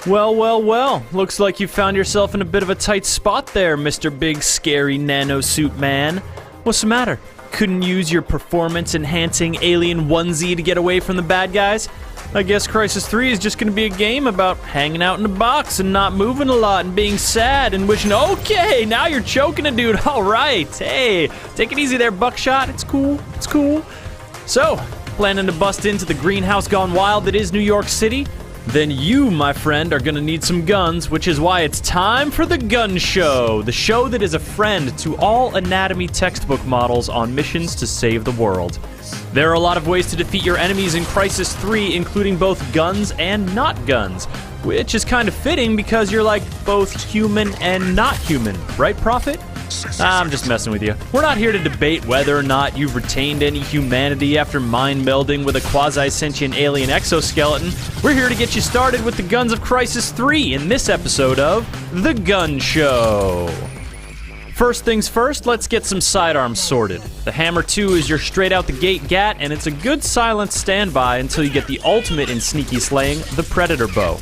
Well, well, well. Looks like you found yourself in a bit of a tight spot there, Mr. Big Scary Nanosuit Man. What's the matter? Couldn't use your performance-enhancing alien onesie to get away from the bad guys? I guess Crysis 3 is just gonna be a game about hanging out in a box and not moving a lot and being sad and wishing, okay, now you're choking a dude, all right. Hey, take it easy there, Buckshot. It's cool, it's cool. So, planning to bust into the greenhouse gone wild that is New York City? Then you, my friend, are gonna need some guns, which is why it's time for the Gun Show, the show that is a friend to all anatomy textbook models on missions to save the world. There are a lot of ways to defeat your enemies in Crysis 3, including both guns and not guns, which is kind of fitting because you're like both human and not human, right, Prophet? I'm just messing with you. We're not here to debate whether or not you've retained any humanity after mind melding with a quasi-sentient alien exoskeleton. We're here to get you started with the guns of Crysis 3 in this episode of The Gun Show. First things first, let's get some sidearms sorted. The Hammer 2 is your straight-out-the-gate gat, and it's a good silent standby until you get the ultimate in sneaky slaying, the Predator bow.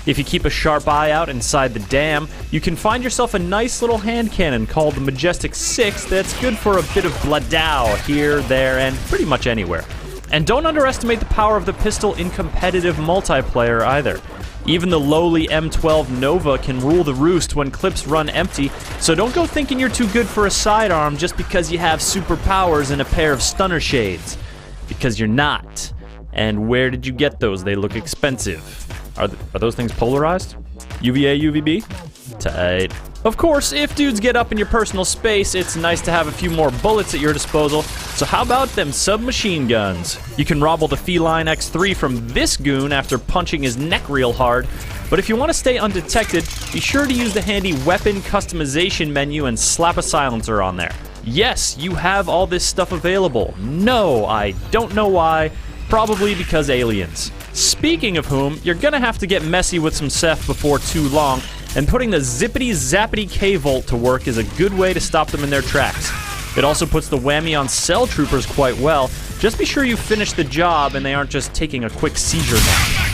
If you keep a sharp eye out inside the dam, you can find yourself a nice little hand cannon called the Majestic 6 that's good for a bit of bladow here, there, and pretty much anywhere. And don't underestimate the power of the pistol in competitive multiplayer either. Even the lowly M12 Nova can rule the roost when clips run empty, so don't go thinking you're too good for a sidearm just because you have superpowers and a pair of stunner shades. Because you're not. And where did you get those? They look expensive. Are those things polarized? UVA, UVB? Tight. Of course, if dudes get up in your personal space, it's nice to have a few more bullets at your disposal, so how about them submachine guns? You can robble the Feline X3 from this goon after punching his neck real hard, but if you want to stay undetected, be sure to use the handy weapon customization menu and slap a silencer on there. Yes, you have all this stuff available. No, I don't know why. Probably because aliens. Speaking of whom, you're gonna have to get messy with some Ceph before too long, and putting the zippity zappity K-Volt to work is a good way to stop them in their tracks. It also puts the whammy on cell troopers quite well. Just be sure you finish the job and they aren't just taking a quick seizure nap.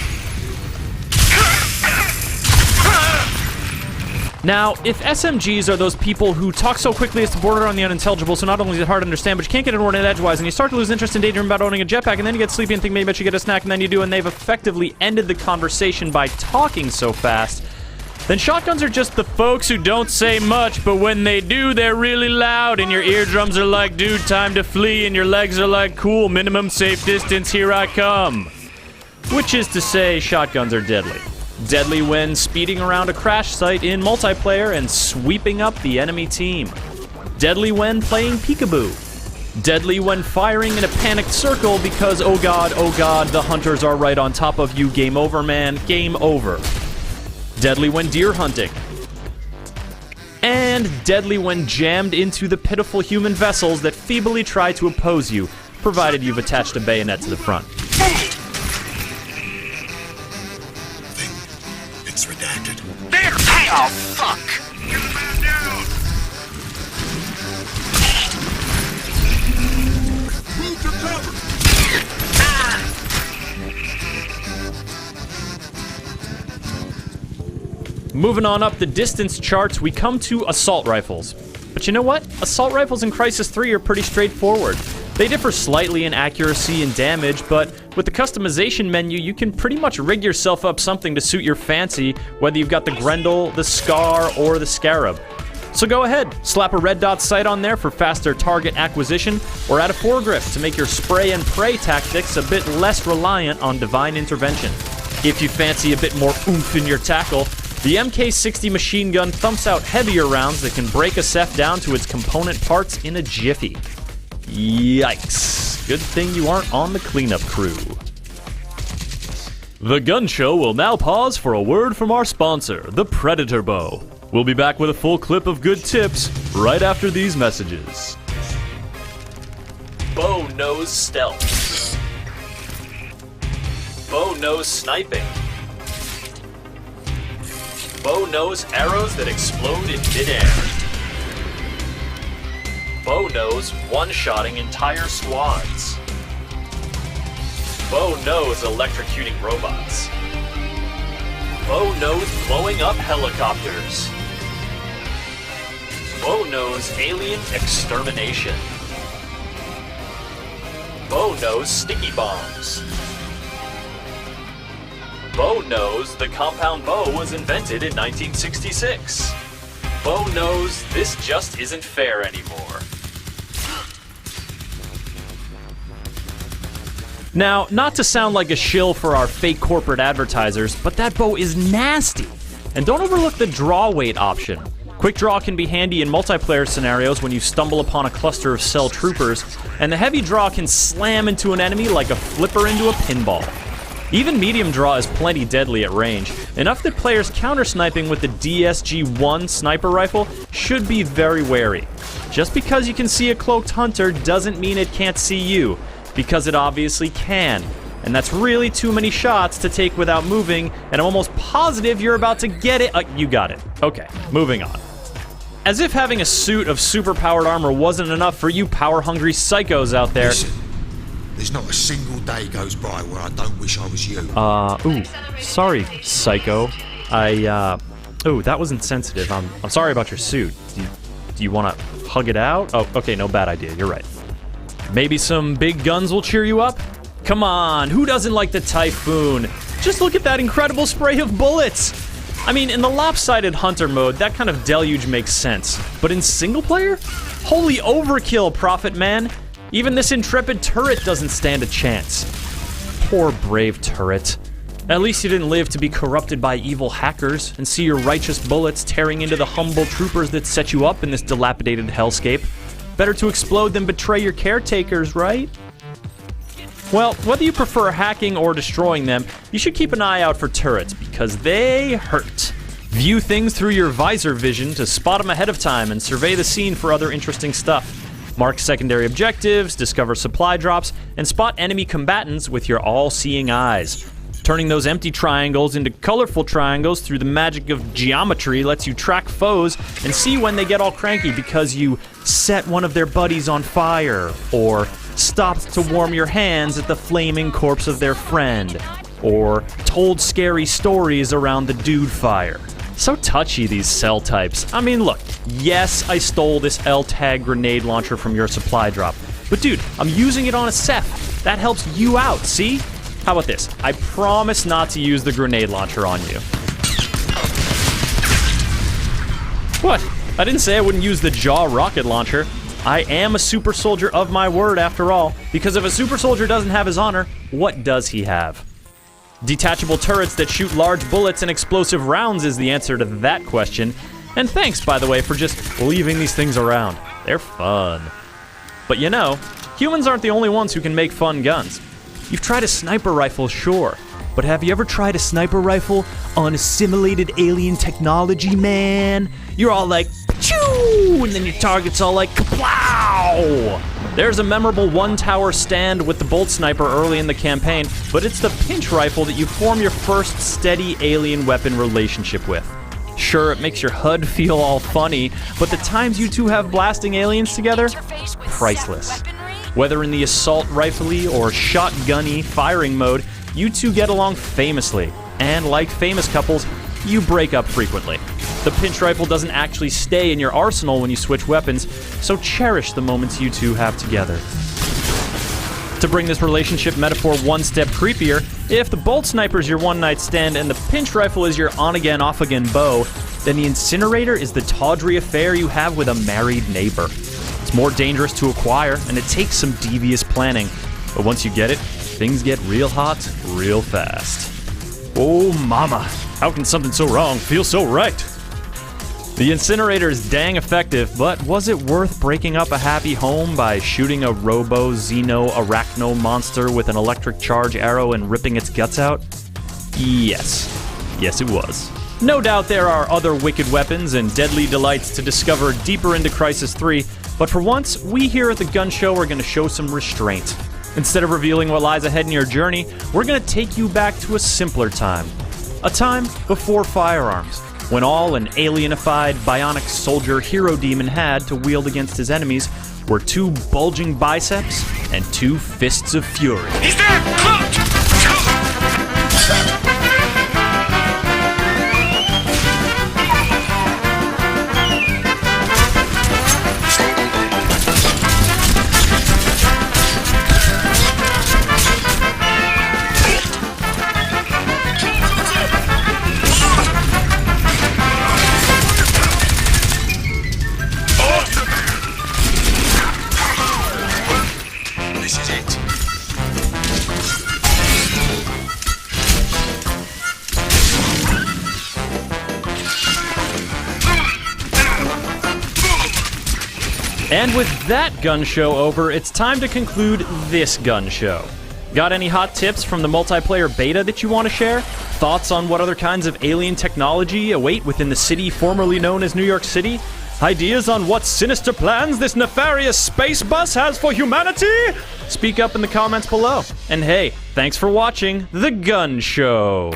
Now, if SMGs are those people who talk so quickly as to border on the unintelligible, so not only is it hard to understand, but you can't get an ordinate edgewise, and you start to lose interest and daydream about owning a jetpack, and then you get sleepy and think maybe I should get a snack, and then you do, and they've effectively ended the conversation by talking so fast, then shotguns are just the folks who don't say much, but when they do, they're really loud, and your eardrums are like, dude, time to flee, and your legs are like, cool, minimum safe distance, here I come. Which is to say, shotguns are deadly. Deadly when speeding around a crash site in multiplayer and sweeping up the enemy team. Deadly when playing peekaboo. Deadly when firing in a panicked circle because, oh god, the hunters are right on top of you. Game over, man. Game over. Deadly when deer hunting. And deadly when jammed into the pitiful human vessels that feebly try to oppose you, provided you've attached a bayonet to the front. It's redacted. There! Oh, fuck! Get the man down! Move to cover! Moving on up the distance charts, we come to assault rifles. But you know what? Assault rifles in Crysis 3 are pretty straightforward. They differ slightly in accuracy and damage, but with the customization menu, you can pretty much rig yourself up something to suit your fancy, whether you've got the Grendel, the Scar, or the Scarab. So go ahead, slap a red dot sight on there for faster target acquisition, or add a foregrip to make your spray and pray tactics a bit less reliant on divine intervention. If you fancy a bit more oomph in your tackle, the MK60 machine gun thumps out heavier rounds that can break a Ceph down to its component parts in a jiffy. Yikes. Good thing you aren't on the cleanup crew. The Gun Show will now pause for a word from our sponsor, the Predator Bow. We'll be back with a full clip of good tips right after these messages. Bow nose stealth. Bow nose sniping. Bow nose arrows that explode in midair. Bow nose one-shotting entire squads. Bow nose electrocuting robots. Bow-nose blowing up helicopters. Bow-nose alien extermination. Bow-nose sticky bombs. Bow-nose, the compound bow was invented in 1966. Bow-nose, this just isn't fair anymore. Now, not to sound like a shill for our fake corporate advertisers, but that bow is nasty. And don't overlook the draw weight option. Quick draw can be handy in multiplayer scenarios when you stumble upon a cluster of cell troopers, and the heavy draw can slam into an enemy like a flipper into a pinball. Even medium draw is plenty deadly at range, enough that players counter-sniping with the DSG-1 sniper rifle should be very wary. Just because you can see a cloaked hunter doesn't mean it can't see you, because it obviously can. And that's really too many shots to take without moving, and I'm almost positive you're about to get it. You got it. Okay, moving on. As if having a suit of super-powered armor wasn't enough for you power-hungry psychos out there. Listen, there's not a single day goes by where I don't wish I was you. Sorry, psycho. That was insensitive. I'm sorry about your suit. Do you want to hug it out? Oh, okay, no, bad idea. You're right. Maybe some big guns will cheer you up? Come on, who doesn't like the Typhoon? Just look at that incredible spray of bullets! I mean, in the lopsided hunter mode, that kind of deluge makes sense. But in single player? Holy overkill, Prophet Man! Even this intrepid turret doesn't stand a chance. Poor brave turret. At least you didn't live to be corrupted by evil hackers and see your righteous bullets tearing into the humble troopers that set you up in this dilapidated hellscape. Better to explode than betray your caretakers, right? Well, whether you prefer hacking or destroying them, you should keep an eye out for turrets, because they hurt. View things through your visor vision to spot them ahead of time and survey the scene for other interesting stuff. Mark secondary objectives, discover supply drops, and spot enemy combatants with your all-seeing eyes. Turning those empty triangles into colorful triangles through the magic of geometry lets you track foes and see when they get all cranky because you set one of their buddies on fire, or stopped to warm your hands at the flaming corpse of their friend, or told scary stories around the dude fire. So touchy, these cell types. I mean, look, yes, I stole this L-tag grenade launcher from your supply drop, but dude, I'm using it on a Ceph. That helps you out, see? How about this? I promise not to use the grenade launcher on you. What? I didn't say I wouldn't use the Jaw rocket launcher. I am a super soldier of my word after all, because if a super soldier doesn't have his honor, what does he have? Detachable turrets that shoot large bullets and explosive rounds is the answer to that question. And thanks, by the way, for just leaving these things around. They're fun. But you know, humans aren't the only ones who can make fun guns. You've tried a sniper rifle, sure, but have you ever tried a sniper rifle on assimilated alien technology, man? You're all like, choo, and then your target's all like, kaplow! There's a memorable one-tower stand with the bolt sniper early in the campaign, but it's the pinch rifle that you form your first steady alien weapon relationship with. Sure, it makes your HUD feel all funny, but the times you two have blasting aliens together, priceless. Whether in the assault rifle-y or shotgun-y firing mode, you two get along famously, and like famous couples, you break up frequently. The pinch rifle doesn't actually stay in your arsenal when you switch weapons, so cherish the moments you two have together. To bring this relationship metaphor one step creepier, if the bolt sniper's your one-night stand and the pinch rifle is your on-again, off-again bow, then the incinerator is the tawdry affair you have with a married neighbor. It's more dangerous to acquire, and it takes some devious planning. But once you get it, things get real hot, real fast. Oh mama, how can something so wrong feel so right? The incinerator is dang effective, but was it worth breaking up a happy home by shooting a robo-xeno-arachno monster with an electric charge arrow and ripping its guts out? Yes. Yes, it was. No doubt there are other wicked weapons and deadly delights to discover deeper into Crysis 3, but for once, we here at the Gun Show are going to show some restraint. Instead of revealing what lies ahead in your journey, we're going to take you back to a simpler time. A time before firearms, when all an alienified bionic soldier hero demon had to wield against his enemies were two bulging biceps and two fists of fury. He's there! Cloaked! And with that gun show over, it's time to conclude this gun show. Got any hot tips from the multiplayer beta that you want to share? Thoughts on what other kinds of alien technology await within the city formerly known as New York City? Ideas on what sinister plans this nefarious space bus has for humanity? Speak up in the comments below. And hey, thanks for watching The Gun Show.